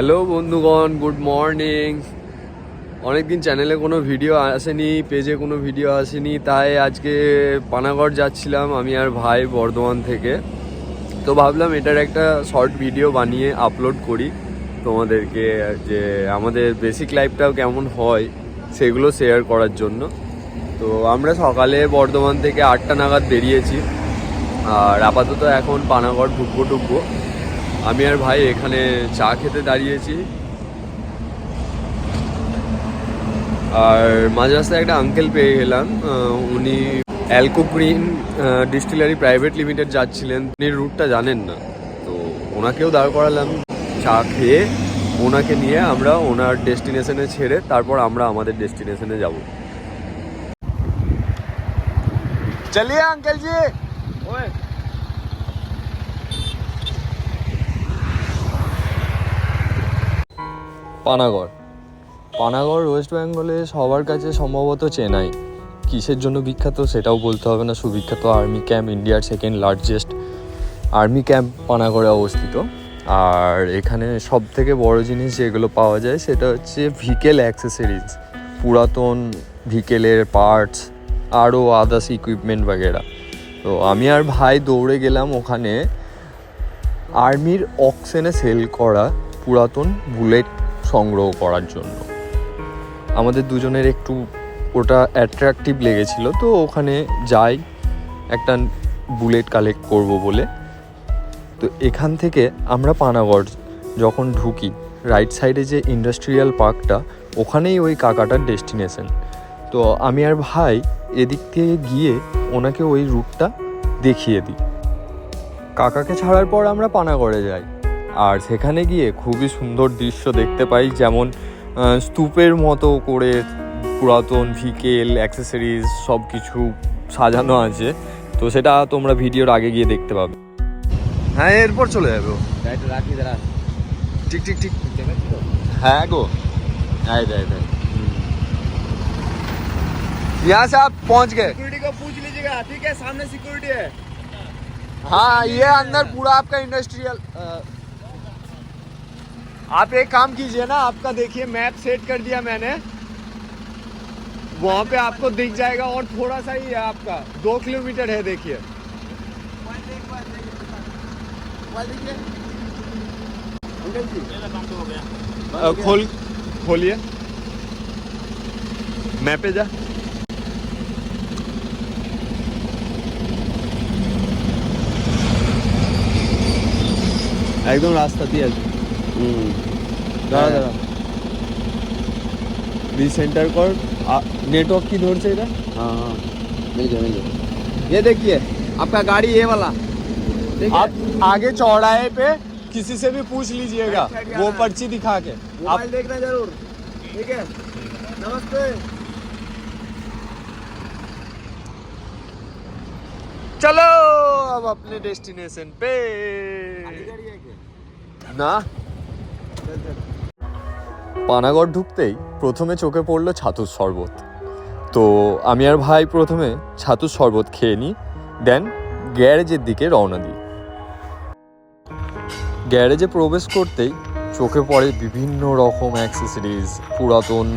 Hello বন্ধুগণ, good morning. অনেকদিন চ্যানেলে কোনো ভিডিও আসেনি, পেজে কোনো ভিডিও আসেনি, তাই আজকে পানাগড় যাচ্ছিলাম আমি আর ভাই বর্ধমান থেকে। তো ভাবলাম এটার একটা শর্ট ভিডিও বানিয়ে আপলোড করি তোমাদেরকে, যে আমাদের বেসিক লাইফটাও কেমন হয় সেগুলো শেয়ার করার জন্য। তো আমরা সকালে বর্ধমান থেকে 8টা নাগাদ বেরিয়েছি, আর আপাতত এখন পানাগড় ঢুকবো। আমি আর ভাই এখানে চা খেতে দাঁড়িয়েছি, আর মাঝ রাস্তায় একটা আঙ্কেল পেয়ে গেলাম। উনি অ্যালকো গ্রিন ডিস্টিলারি প্রাইভেট লিমিটেড যাচ্ছিলেন, উনি রুটটা জানেন না, তো ওনাকেও দাঁড় করালাম। চা খেয়ে ওনাকে নিয়ে আমরা ওনার ডেস্টিনেশনে ছেড়ে তারপর আমরা আমাদের ডেস্টিনেশনে যাব। চলিয়ে আঙ্কেল জি। পানাগড় ওয়েস্ট বেঙ্গলে সবার কাছে সম্ভবত চেনাই। কিসের জন্য বিখ্যাত সেটাও বলতে হবে না, সুবিখ্যাত আর্মি ক্যাম্প, ইন্ডিয়ার সেকেন্ড লার্জেস্ট আর্মি ক্যাম্প পানাগড়ে অবস্থিত। আর এখানে সব থেকে বড় জিনিস যেগুলো পাওয়া যায় সেটা হচ্ছে ভিকেল অ্যাক্সেসরিজ, পুরাতন ভিকেলের পার্টস, আরও আদার্স ইকুইপমেন্ট বাগেরা। তো আমি আর ভাই দৌড়ে গেলাম ওখানে আর্মির অকশনে সেল করা পুরাতন বুলেট সংগ্রহ করার জন্য। আমাদের দুজনের একটু ওটা অ্যাট্রাকটিভ লেগেছিল, তো ওখানে যাই একটা বুলেট কালেক্ট করব বলে। তো এখান থেকে আমরা পানাগড় যখন ঢুকি, রাইট সাইডে যে ইন্ডাস্ট্রিয়াল পার্কটা, ওখানেই ওই কাকাটার ডেস্টিনেশন। তো আমি আর ভাই এদিক থেকে গিয়ে ওনাকে ওই রুটটা দেখিয়ে দিই। কাকাকে ছাড়ার পর আমরা পানাগড়ে যাই, আর সেখানে গিয়ে খুবই সুন্দর দৃশ্য দেখতে পাই, যেমন স্তূপের মতো করে পুরাতন ভিকেল অ্যাক্সেসরিজ সব কিছু সাজানো আছে। তো সেটা তোমরা ভিডিওর আগে গিয়ে দেখতে পাবে। হ্যাঁ, এরপর চলে যাবো। ঠিক ঠিক ঠিক। হ্যাঁ গো, यहाँ से आप पहुंच गए। सिक्योरिटी को पूछ लीजिएगा, ठीक है? सामने सिक्योरिटी है। हाँ, ये अंदर पूरा आपका इंडस्ट्रियल। आप एक काम कीजिए ना, आपका देखिए मैप सेट कर दिया मैंने, वहाँ पे आपको दिख जाएगा, और थोड़ा सा ही है आपका, 2 किलोमीटर है। देखिए खोलिए मैप पे जा। একদম রাস্তা দিয়ে আছে। দাঁড়া রিসেন্টার কর। नेटवर्क की धोर से इधर। हाँ, मिल गया। ये देखिए आपका गाड़ी ये वाला। आप आगे चौराहे पे किसी से भी पूछ लीजिएगा, वो पर्ची दिखा के। आप देखना जरूर, ठीक है? नमस्ते। चलो अब अपने डेस्टिनेशन पे। না, পানাগড় ঢুকতেই প্রথমে চোখে পড়লো ছাতুর শরবত। তো আমি আর ভাই প্রথমে ছাতুর শরবত খেয়ে নিই, দেন গ্যারেজের দিকে রওনা দিই। গ্যারেজে প্রবেশ করতেই চোখে পড়ে বিভিন্ন রকম অ্যাক্সেসরিজ, পুরাতন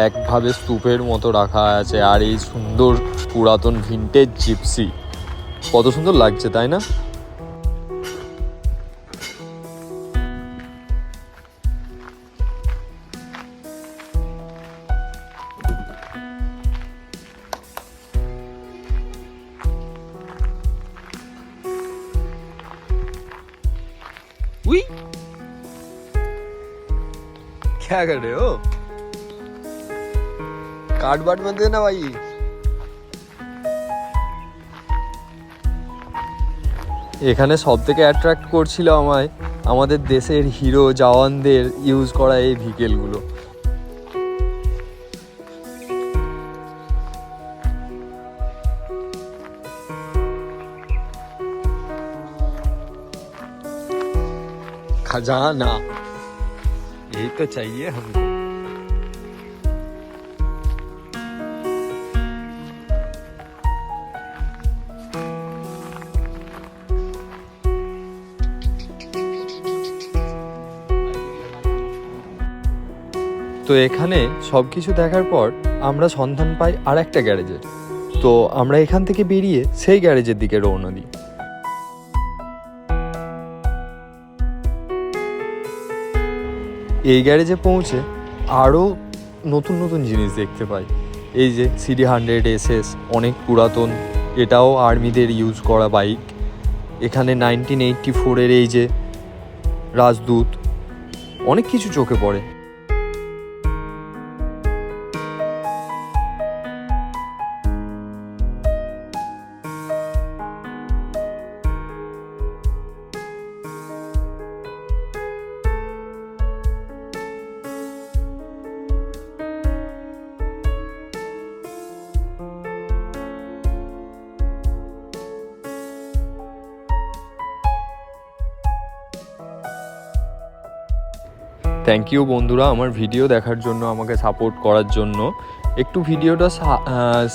একভাবে স্তূপের মতো রাখা আছে, আর এই সুন্দর পুরাতন ভিন্টেজ জিপসি, কত সুন্দর লাগছে তাই না? क्या कर रहे हो? काट बाट मत देना भाई। এখানে সব থেকে অ্যাট্রাক্ট করছিল আমায় আমাদের দেশের হিরো জওয়ানদের ইউজ করা এই ভিকেলগুলো। खजाना यही तो चाहिए हमको। তো এখানে সব কিছু দেখার পর আমরা সন্ধান পাই আর একটা গ্যারেজের। তো আমরা এখান থেকে বেরিয়ে সেই গ্যারেজের দিকে রওনা দিই। এই গ্যারেজে পৌঁছে আরও নতুন নতুন জিনিস দেখতে পাই। এই যে CD100 SS, অনেক পুরাতন, এটাও আর্মিদের ইউজ করা বাইক। এখানে 1984-এর এই যে রাজদূত, অনেক কিছু চোখে পড়ে। থ্যাংক ইউ বন্ধুরা আমার ভিডিও দেখার জন্য, আমাকে সাপোর্ট করার জন্য। একটু ভিডিওটা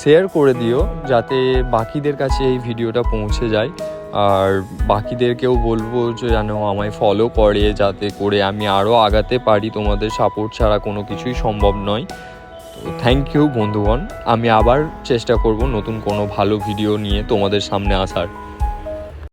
শেয়ার করে দিও যাতে বাকিদের কাছে এই ভিডিওটা পৌঁছে যায়। আর বাকিদেরকেও বলবো যে যেন আমায় ফলো করে, যাতে করে আমি আরও আগাতে পারি। তোমাদের সাপোর্ট ছাড়া কোনো কিছুই সম্ভব নয়। তো থ্যাংক ইউ বন্ধুগণ। আমি আবার চেষ্টা করব নতুন কোনো ভালো ভিডিও নিয়ে তোমাদের সামনে আসার।